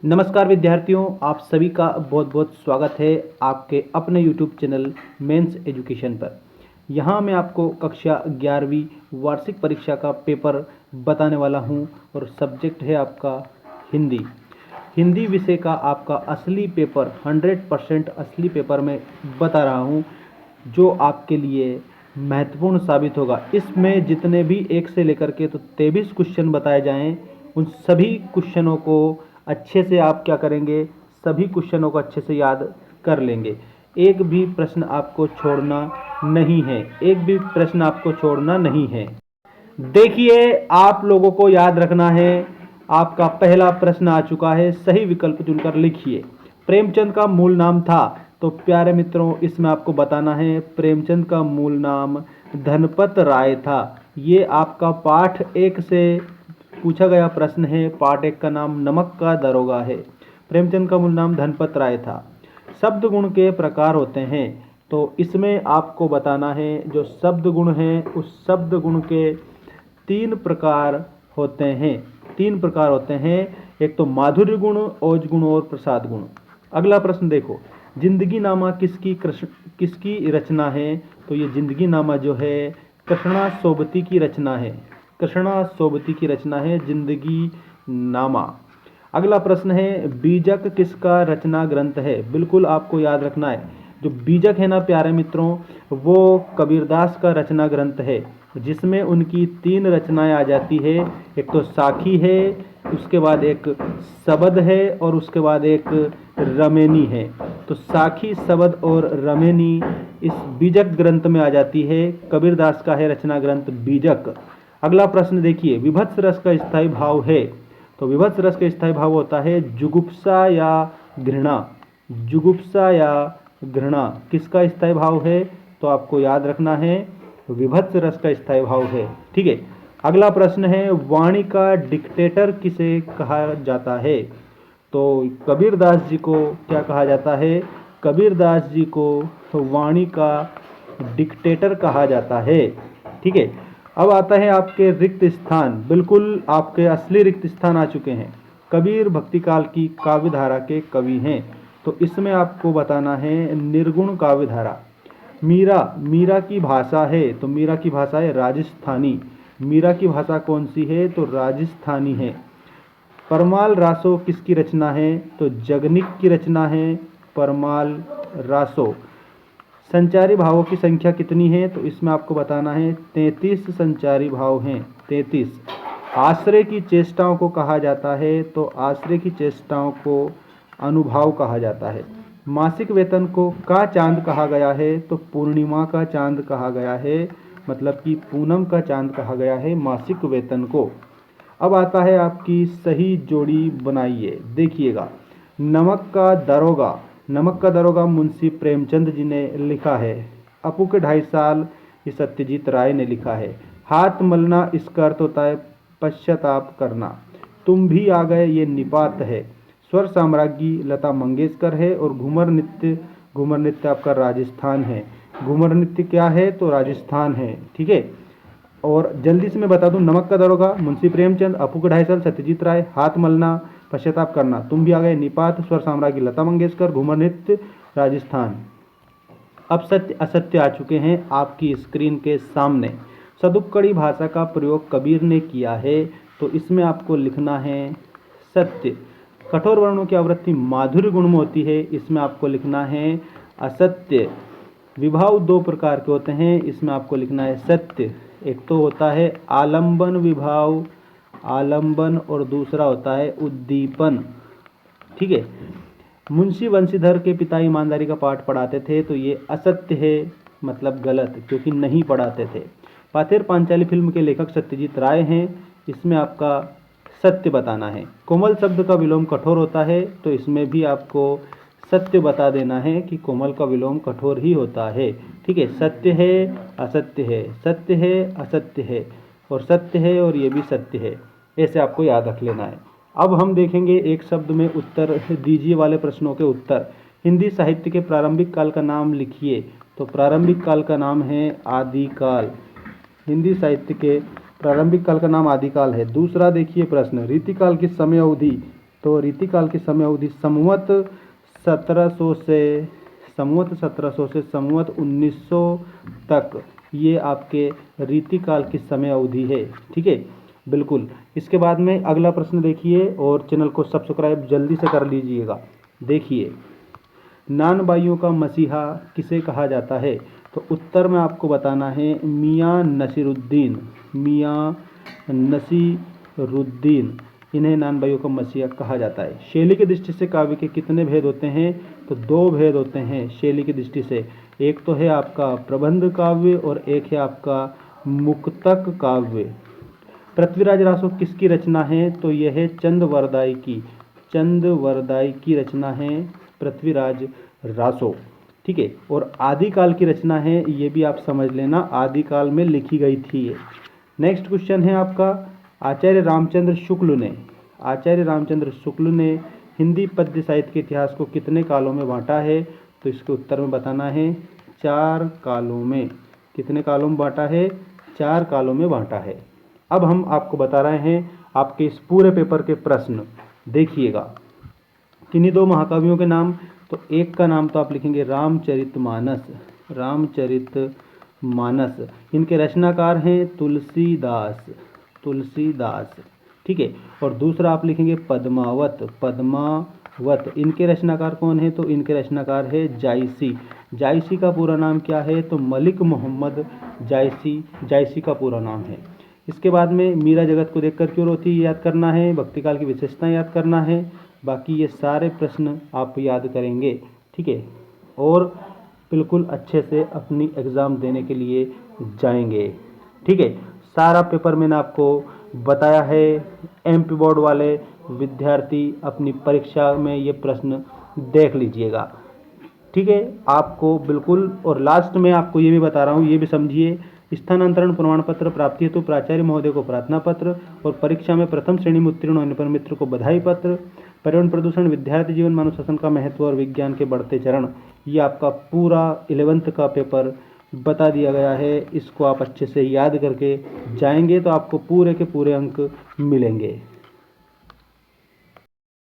नमस्कार विद्यार्थियों, आप सभी का बहुत बहुत स्वागत है आपके अपने YouTube चैनल मेंस एजुकेशन पर। यहाँ मैं आपको कक्षा 11वीं वार्षिक परीक्षा का पेपर बताने वाला हूँ और सब्जेक्ट है आपका हिंदी। हिंदी विषय का आपका असली पेपर 100% असली पेपर में बता रहा हूँ, जो आपके लिए महत्वपूर्ण साबित होगा। इसमें जितने भी 1 से लेकर के तो 23 क्वेश्चन बताए जाएँ, उन सभी क्वेश्चनों को अच्छे से आप क्या करेंगे, सभी क्वेश्चनों को अच्छे से याद कर लेंगे। एक भी प्रश्न आपको छोड़ना नहीं है, एक भी प्रश्न आपको छोड़ना नहीं है। देखिए, आप लोगों को याद रखना है। आपका पहला प्रश्न आ चुका है, सही विकल्प चुनकर लिखिए। प्रेमचंद का मूल नाम था, तो प्यारे मित्रों इसमें आपको बताना है प्रेमचंद का मूल नाम धनपत राय था। ये आपका पाठ 1 से पूछा गया प्रश्न है। पाठ 1 का नाम नमक का दरोगा है। प्रेमचंद का मूल नाम धनपत राय था। शब्द गुण के प्रकार होते हैं, तो इसमें आपको बताना है जो शब्द गुण हैं उस शब्द गुण के 3 प्रकार होते हैं। 3 प्रकार होते हैं, एक तो माधुर्य गुण, ओज गुण और प्रसाद गुण। अगला प्रश्न देखो, जिंदगी नामा किसकी रचना है? तो ये जिंदगी नामा जो है कृष्णा सोबती की रचना है। कृष्णा सोबती की रचना है जिंदगी नामा। अगला प्रश्न है, बीजक किसका रचना ग्रंथ है? बिल्कुल आपको याद रखना है, जो बीजक है ना प्यारे मित्रों, वो कबीरदास का रचना ग्रंथ है, जिसमें उनकी 3 रचनाएं आ जाती है। एक तो साखी है, उसके बाद एक सबद है और उसके बाद एक रमेनी है। तो साखी, सबद और रमेनी इस बीजक ग्रंथ में आ जाती है। कबीरदास का है रचना ग्रंथ बीजक। अगला प्रश्न देखिए, विभत्स रस का स्थायी भाव है? तो विभत्स रस का स्थायी भाव होता है जुगुप्सा या घृणा। जुगुप्सा या घृणा किसका स्थायी भाव है? तो आपको याद रखना है विभत्स रस का स्थायी भाव है। ठीक है। अगला प्रश्न है, वाणी का डिक्टेटर किसे कहा जाता है? तो कबीरदास जी को क्या कहा जाता है? कबीरदास जी को वाणी का डिक्टेटर कहा जाता है। ठीक है। अब आता है आपके रिक्त स्थान। बिल्कुल आपके असली रिक्त स्थान आ चुके हैं। कबीर भक्ति काल की काव्यधारा के कवि हैं, तो इसमें आपको बताना है निर्गुण काव्यधारा। मीरा की भाषा है, तो मीरा की भाषा है राजस्थानी। मीरा की भाषा कौन सी है? तो राजस्थानी है। परमाल रासो किसकी रचना है? तो जगनिक की रचना है परमाल रासो। संचारी भावों की संख्या कितनी है? तो इसमें आपको बताना है 33 संचारी भाव हैं, 33। आश्रय की चेष्टाओं को कहा जाता है? तो आश्रय की चेष्टाओं को अनुभाव कहा जाता है। मासिक वेतन को का चांद कहा गया है? तो पूर्णिमा का चांद कहा गया है, मतलब कि पूनम का चांद कहा गया है मासिक वेतन को। अब आता है आपकी सही जोड़ी बनाइए। देखिएगा, नमक का दरोगा, नमक का दरोगा मुंशी प्रेमचंद जी ने लिखा है। अपू के 2.5 साल ये सत्यजीत राय ने लिखा है। हाथ मलना इसका अर्थ होता है पश्चाताप करना। तुम भी आ गए ये निपात है। स्वर साम्राज्ञी लता मंगेशकर है और घूमर नृत्य आपका राजस्थान है। घूमर नृत्य क्या है? तो राजस्थान है। ठीक है। और जल्दी से मैं बता दूं, नमक का दरोगा मुंशी प्रेमचंद, अपू के 2.5 साल सत्यजीत राय, हाथ मलना पश्चाताप करना, तुम भी आ गए निपात, स्वर साम्राज्ञी लता मंगेशकर, घूमर नृत्य राजस्थान। अब सत्य असत्य आ चुके हैं आपकी स्क्रीन के सामने। सदुपकड़ी भाषा का प्रयोग कबीर ने किया है, तो इसमें आपको लिखना है सत्य। कठोर वर्णों की आवृत्ति माधुर्य गुण में होती है, इसमें आपको लिखना है असत्य। विभाव 2 प्रकार के होते हैं, इसमें आपको लिखना है सत्य। एक तो होता है आलंबन विभाव, आलंबन, और दूसरा होता है उद्दीपन। ठीक है। मुंशी वंशीधर के पिता ईमानदारी का पाठ पढ़ाते थे, तो ये असत्य है, मतलब गलत, क्योंकि नहीं पढ़ाते थे। पाथेर पांचाली फिल्म के लेखक सत्यजीत राय हैं, इसमें आपका सत्य बताना है। कोमल शब्द का विलोम कठोर होता है, तो इसमें भी आपको सत्य बता देना है कि कोमल का विलोम कठोर ही होता है। ठीक है। सत्य है, असत्य है, सत्य है, असत्य है, और सत्य है और ये भी सत्य है, ऐसे आपको याद रख लेना है। अब हम देखेंगे एक शब्द में उत्तर दीजिए वाले प्रश्नों के उत्तर। हिंदी साहित्य के प्रारंभिक काल का नाम लिखिए। तो प्रारंभिक काल का नाम है आदिकाल। हिंदी साहित्य के प्रारंभिक काल का नाम आदिकाल है। दूसरा देखिए प्रश्न, रीतिकाल की समय अवधि तो रीतिकाल की समय अवधि संवत 1700 से संवत 1900 तक ये आपके रीतिकाल की समय अवधि है। ठीक है, बिल्कुल। इसके बाद में अगला प्रश्न देखिए और चैनल को सब्सक्राइब जल्दी से कर लीजिएगा। देखिए, नान बाइयों का मसीहा किसे कहा जाता है? तो उत्तर में आपको बताना है मियाँ नसीरुद्दीन। मियाँ नसीरुद्दीन, इन्हें नान बाइयों का मसीहा कहा जाता है। शैली की दृष्टि से काव्य के कितने भेद होते हैं? तो 2 भेद होते हैं शैली की दृष्टि से। एक तो है आपका प्रबंध काव्य और एक है आपका मुक्तक काव्य। पृथ्वीराज रासो किसकी रचना है? तो यह है चंदवरदाई की। चंदवरदाई की रचना है पृथ्वीराज रासो। ठीक है, और आदिकाल की रचना है, ये भी आप समझ लेना, आदिकाल में लिखी गई थी ये। नेक्स्ट क्वेश्चन है आपका, आचार्य रामचंद्र शुक्ल ने हिंदी पद्य साहित्य के इतिहास को कितने कालों में बांटा है? तो इसके उत्तर में बताना है 4 कालों में। कितने कालों में बांटा है? 4 कालों में बांटा है। अब हम आपको बता रहे हैं आपके इस पूरे पेपर के प्रश्न। देखिएगा, किन्हीं 2 महाकाव्यों के नाम। तो एक का नाम तो आप लिखेंगे रामचरितमानस। इनके रचनाकार हैं तुलसीदास। ठीक है, और दूसरा आप लिखेंगे पद्मावत। इनके रचनाकार कौन है? तो इनके रचनाकार है जायसी का पूरा नाम क्या है? तो मलिक मोहम्मद जायसी का पूरा नाम है। इसके बाद में मीरा जगत को देखकर क्यों रोती, याद करना है। भक्तिकाल की विशेषताएं याद करना है। बाकी ये सारे प्रश्न आप याद करेंगे। ठीक है, और बिल्कुल अच्छे से अपनी एग्ज़ाम देने के लिए जाएंगे। ठीक है, सारा पेपर मैंने आपको बताया है। एमपी बोर्ड वाले विद्यार्थी अपनी परीक्षा में ये प्रश्न देख लीजिएगा। ठीक है, आपको बिल्कुल, और लास्ट में आपको ये भी बता रहा हूँ, ये भी समझिए। स्थानांतरण प्रमाण पत्र प्राप्ति हेतु प्राचार्य महोदय को प्रार्थना पत्र, और परीक्षा में प्रथम श्रेणी में उत्तीर्ण होने पर मित्र को बधाई पत्र। पर्यावरण प्रदूषण, विद्यार्थी जीवन, मानव शासन का महत्व और विज्ञान के बढ़ते चरण, ये आपका पूरा 11th का पेपर बता दिया गया है। इसको आप अच्छे से याद करके जाएंगे तो आपको पूरे के पूरे अंक मिलेंगे।